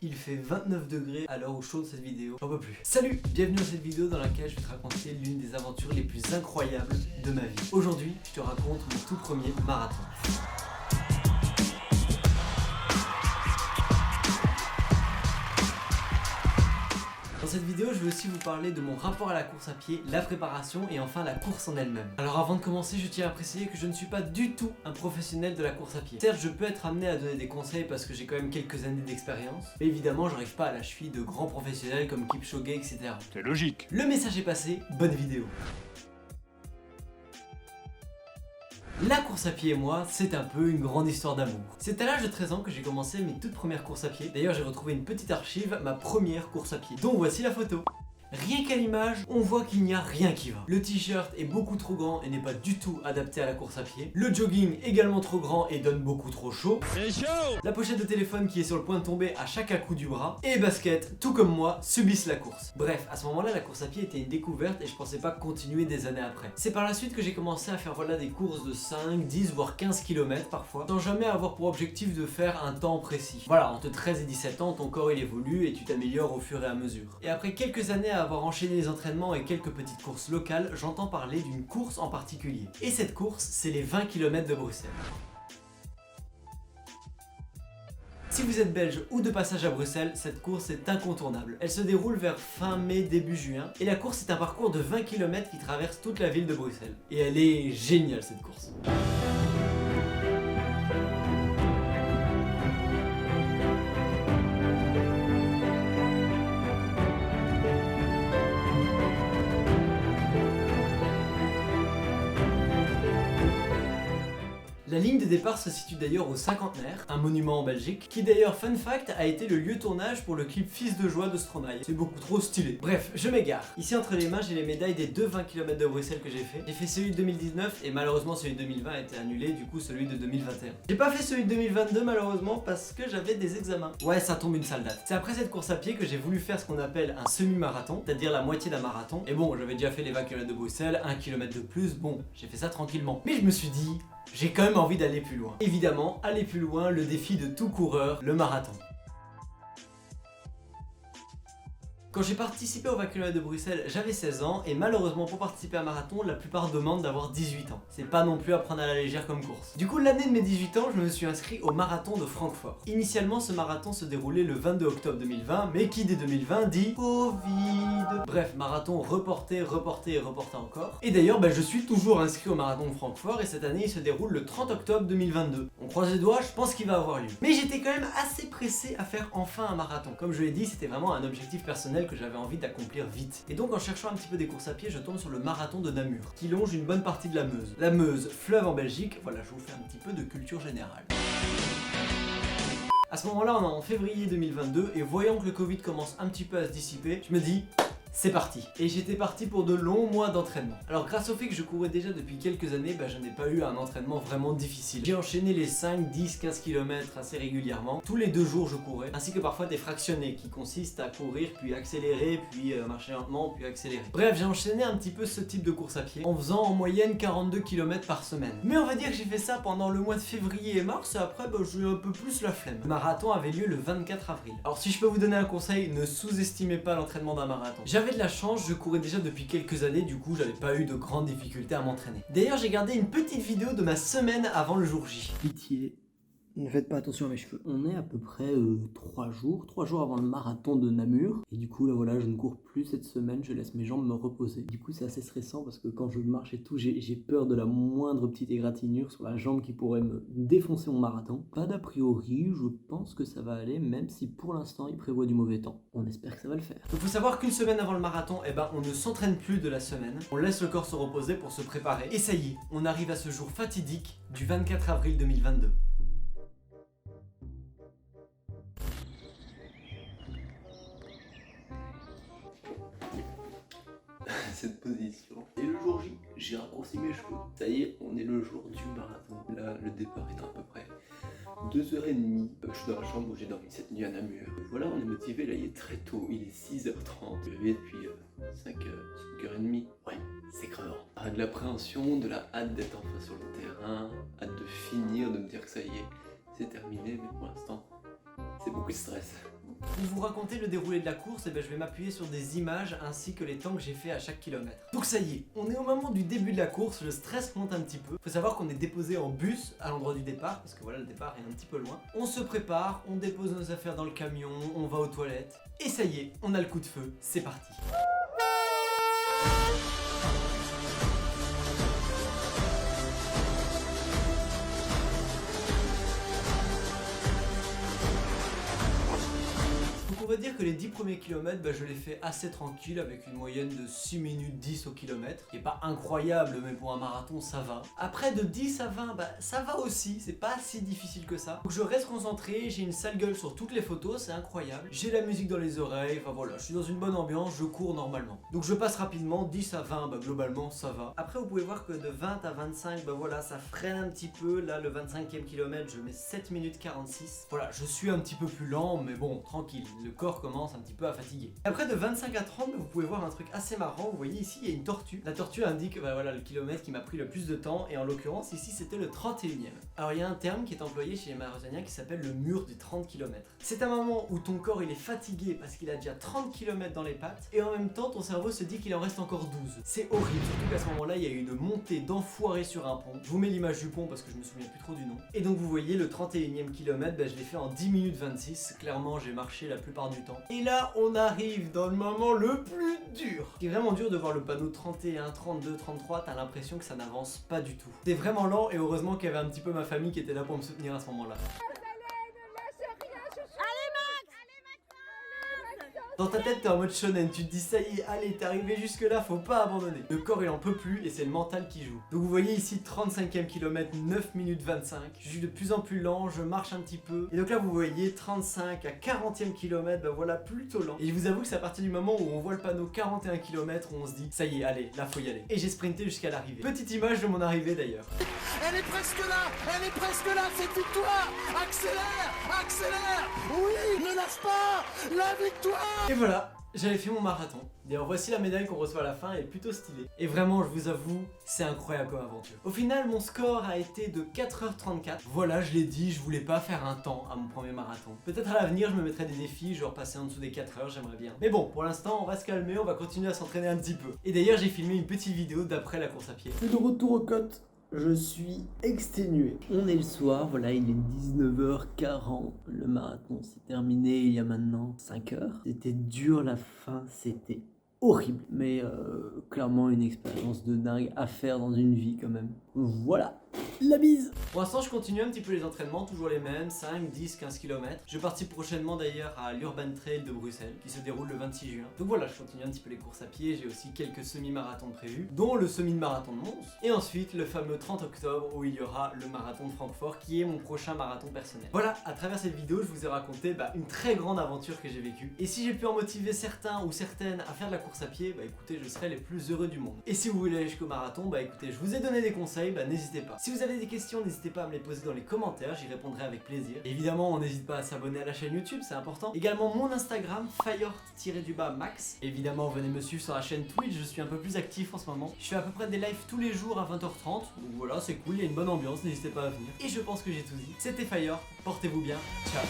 Il fait 29 degrés à l'heure où je tourne cette vidéo, j'en peux plus. Salut, bienvenue dans cette vidéo dans laquelle je vais te raconter l'une des aventures les plus incroyables de ma vie. Aujourd'hui, je te raconte mon tout premier marathon. Dans cette vidéo, je vais aussi vous parler de mon rapport à la course à pied, la préparation et enfin la course en elle-même. Alors avant de commencer, je tiens à préciser que je ne suis pas du tout un professionnel de la course à pied. Certes, je peux être amené à donner des conseils parce que j'ai quand même quelques années d'expérience, mais évidemment, j'arrive pas à la cheville de grands professionnels comme Kipchoge, etc. C'est logique. Le message est passé, bonne vidéo. La course à pied et moi, c'est un peu une grande histoire d'amour. C'est à l'âge de 13 ans que j'ai commencé mes toutes premières courses à pied. D'ailleurs, j'ai retrouvé une petite archive, ma première course à pied, dont voici la photo. Rien qu'à l'image, on voit qu'il n'y a rien qui va. Le t-shirt est beaucoup trop grand et n'est pas du tout adapté à la course à pied. Le jogging également trop grand et donne beaucoup trop chaud. C'est chaud. La pochette de téléphone qui est sur le point de tomber à chaque coup du bras. Et les baskets, tout comme moi, subissent la course. Bref, à ce moment-là, la course à pied était une découverte et je pensais pas continuer des années après. C'est par la suite que j'ai commencé à faire des courses de 5, 10 voire 15 km parfois, sans jamais avoir pour objectif de faire un temps précis. Voilà, entre 13 et 17 ans, ton corps il évolue et tu t'améliores au fur et à mesure. Et après quelques années à avoir enchaîné les entraînements et quelques petites courses locales, j'entends parler d'une course en particulier. Et cette course, c'est les 20 km de Bruxelles. Si vous êtes belge ou de passage à Bruxelles, cette course est incontournable. Elle se déroule vers fin mai, début juin, et la course est un parcours de 20 km qui traverse toute la ville de Bruxelles. Et elle est géniale cette course. La ligne de départ se situe d'ailleurs au Cinquantenaire, un monument en Belgique, qui d'ailleurs, fun fact, a été le lieu de tournage pour le clip Fils de joie de Stromae. C'est beaucoup trop stylé. Bref, je m'égare. Ici entre les mains, j'ai les médailles des deux 20 km de Bruxelles que j'ai fait. J'ai fait celui de 2019 et malheureusement celui de 2020 a été annulé, du coup celui de 2021. J'ai pas fait celui de 2022 malheureusement parce que j'avais des examens. Ouais, ça tombe une sale date. C'est après cette course à pied que j'ai voulu faire ce qu'on appelle un semi-marathon, c'est-à-dire la moitié d'un marathon. Et bon, j'avais déjà fait les 20 km de Bruxelles, 1 km de plus, bon, j'ai fait ça tranquillement. Mais je me suis dit, j'ai quand même envie d'aller plus loin. Évidemment, aller plus loin, le défi de tout coureur, le marathon. Quand j'ai participé au 20 km de Bruxelles, j'avais 16 ans et malheureusement pour participer à un marathon, la plupart demandent d'avoir 18 ans. C'est pas non plus à prendre à la légère comme course. Du coup, l'année de mes 18 ans, je me suis inscrit au marathon de Francfort. Initialement, ce marathon se déroulait le 22 octobre 2020, mais qui dès 2020 dit Covid. Bref, marathon reporté, reporté et reporté encore. Et d'ailleurs, je suis toujours inscrit au marathon de Francfort et cette année, il se déroule le 30 octobre 2022. On croise les doigts, je pense qu'il va avoir lieu. Mais j'étais quand même assez pressé à faire enfin un marathon. Comme je l'ai dit, c'était vraiment un objectif personnel que j'avais envie d'accomplir vite. Et donc en cherchant un petit peu des courses à pied, je tombe sur le marathon de Namur, qui longe une bonne partie de la Meuse. La Meuse, fleuve en Belgique, voilà, je vous fais un petit peu de culture générale. À ce moment-là, on est en février 2022, et voyant que le Covid commence un petit peu à se dissiper, je me dis, c'est parti. Et j'étais parti pour de longs mois d'entraînement. Alors grâce au fait que je courais déjà depuis quelques années, je n'ai pas eu un entraînement vraiment difficile. J'ai enchaîné les 5, 10, 15 km assez régulièrement. Tous les 2 jours je courais, ainsi que parfois des fractionnés qui consistent à courir, puis accélérer, puis marcher lentement, puis accélérer. Bref, j'ai enchaîné un petit peu ce type de course à pied, en faisant en moyenne 42 km par semaine. Mais on va dire que j'ai fait ça pendant le mois de février et mars, et après j'ai eu un peu plus la flemme. Le marathon avait lieu le 24 avril. Alors si je peux vous donner un conseil, ne sous-estimez pas l'entraînement d'un marathon. J'avais de la chance, je courais déjà depuis quelques années, du coup j'avais pas eu de grandes difficultés à m'entraîner. D'ailleurs j'ai gardé une petite vidéo de ma semaine avant le jour J. Pitié, ne faites pas attention à mes cheveux. On est à peu près 3 jours avant le marathon de Namur. Et du coup là voilà, je ne cours plus cette semaine, je laisse mes jambes me reposer. Du coup c'est assez stressant parce que quand je marche et tout, j'ai peur de la moindre petite égratignure sur la jambe qui pourrait me défoncer mon marathon. Pas d'a priori, je pense que ça va aller, même si pour l'instant il prévoit du mauvais temps. On espère que ça va le faire. Il faut savoir qu'une semaine avant le marathon, on ne s'entraîne plus de la semaine. On laisse le corps se reposer pour se préparer. Et ça y est, on arrive à ce jour fatidique du 24 avril 2022. Cette position. Et le jour J, j'ai raccourci mes cheveux. Ça y est, on est le jour du marathon. Là, le départ est à peu près 2h30. Je suis dans la chambre où j'ai dormi cette nuit à Namur. Voilà, on est motivé, là il est très tôt, il est 6h30. Je vais depuis 5h30. Ouais, c'est crevant. De l'appréhension, de la hâte d'être enfin sur le terrain, hâte de finir, de me dire que ça y est, c'est terminé, mais pour l'instant, c'est beaucoup de stress. Pour vous raconter le déroulé de la course, je vais m'appuyer sur des images ainsi que les temps que j'ai fait à chaque kilomètre. Donc ça y est, on est au moment du début de la course, le stress monte un petit peu. Faut savoir qu'on est déposé en bus à l'endroit du départ, parce que voilà, le départ est un petit peu loin. On se prépare, on dépose nos affaires dans le camion, on va aux toilettes, et ça y est, on a le coup de feu, c'est parti. On va dire que les 10 premiers kilomètres, je les fais assez tranquille avec une moyenne de 6 minutes 10 au kilomètre, qui est pas incroyable, mais pour un marathon ça va. Après de 10 à 20, ça va aussi, c'est pas si difficile que ça. Donc je reste concentré, j'ai une sale gueule sur toutes les photos, c'est incroyable. J'ai la musique dans les oreilles, enfin voilà, je suis dans une bonne ambiance, je cours normalement. Donc je passe rapidement, 10 à 20, globalement ça va. Après vous pouvez voir que de 20 à 25, voilà, ça freine un petit peu. Là le 25e kilomètre, je mets 7 minutes 46. Voilà, je suis un petit peu plus lent, mais bon, tranquille. Le corps commence un petit peu à fatiguer. Après de 25 à 30, vous pouvez voir un truc assez marrant. Vous voyez ici, il y a une tortue. La tortue indique voilà, le kilomètre qui m'a pris le plus de temps, et en l'occurrence ici c'était le 31e. Alors il y a un terme qui est employé chez les marathoniens qui s'appelle le mur des 30 km. C'est un moment où ton corps il est fatigué parce qu'il a déjà 30 km dans les pattes, et en même temps ton cerveau se dit qu'il en reste encore 12. C'est horrible, surtout qu'à ce moment-là il y a une montée d'enfoiré sur un pont. Je vous mets l'image du pont parce que je me souviens plus trop du nom. Et donc vous voyez le 31e kilomètre, je l'ai fait en 10 minutes 26. Clairement j'ai marché la plupart du temps. Et là on arrive dans le moment le plus dur. C'est vraiment dur de voir le panneau 31, 32, 33, t'as l'impression que ça n'avance pas du tout. C'est vraiment lent, et heureusement qu'il y avait un petit peu ma famille qui était là pour me soutenir à ce moment-là. Dans ta tête t'es en mode shonen, tu te dis ça y est, allez t'es arrivé jusque là, faut pas abandonner. Le corps il en peut plus et c'est le mental qui joue. Donc vous voyez ici 35e kilomètre, 9 minutes 25. Je suis de plus en plus lent, je marche un petit peu. Et donc là vous voyez 35 à 40e kilomètre, voilà plutôt lent. Et je vous avoue que c'est à partir du moment où on voit le panneau 41 km où on se dit ça y est, allez, là faut y aller. Et j'ai sprinté jusqu'à l'arrivée. Petite image de mon arrivée d'ailleurs. Elle est presque là, cette victoire. Accélère, accélère. Oui, ne lâche pas, la victoire. Et voilà, j'avais fait mon marathon. D'ailleurs voici la médaille qu'on reçoit à la fin, elle est plutôt stylée. Et vraiment je vous avoue, c'est incroyable comme aventure. Au final mon score a été de 4h34. Voilà, je l'ai dit, je voulais pas faire un temps à mon premier marathon. Peut-être à l'avenir je me mettrai des défis, genre passer en dessous des 4 heures, j'aimerais bien. Mais bon, pour l'instant on va se calmer, on va continuer à s'entraîner un petit peu. Et d'ailleurs j'ai filmé une petite vidéo d'après la course à pied. C'est de retour aux côtes. Je suis exténué. On est le soir, voilà, il est 19h40. Le marathon s'est terminé il y a maintenant 5 heures. C'était dur la fin, c'était horrible. Mais clairement une expérience de dingue à faire dans une vie quand même. Voilà, la bise. Pour l'instant je continue un petit peu les entraînements, toujours les mêmes, 5, 10, 15 km. Je participe prochainement d'ailleurs à l'Urban Trail de Bruxelles qui se déroule le 26 juin. Donc voilà, je continue un petit peu les courses à pied, j'ai aussi quelques semi-marathons prévus, dont le semi-marathon de Mons. Et ensuite le fameux 30 octobre où il y aura le marathon de Francfort qui est mon prochain marathon personnel. Voilà, à travers cette vidéo je vous ai raconté une très grande aventure que j'ai vécue. Et si j'ai pu en motiver certains ou certaines à faire de la course à pied, écoutez, je serai les plus heureux du monde. Et si vous voulez aller jusqu'au marathon, écoutez, je vous ai donné des conseils, n'hésitez pas. Si vous avez des questions, n'hésitez pas à me les poser dans les commentaires, j'y répondrai avec plaisir. Évidemment, on n'hésite pas à s'abonner à la chaîne YouTube, c'est important. Également mon Instagram, fayort-max. Évidemment, venez me suivre sur la chaîne Twitch, je suis un peu plus actif en ce moment. Je fais à peu près des lives tous les jours à 20h30, donc voilà, c'est cool, il y a une bonne ambiance, n'hésitez pas à venir. Et je pense que j'ai tout dit. C'était Fayort, portez-vous bien, ciao.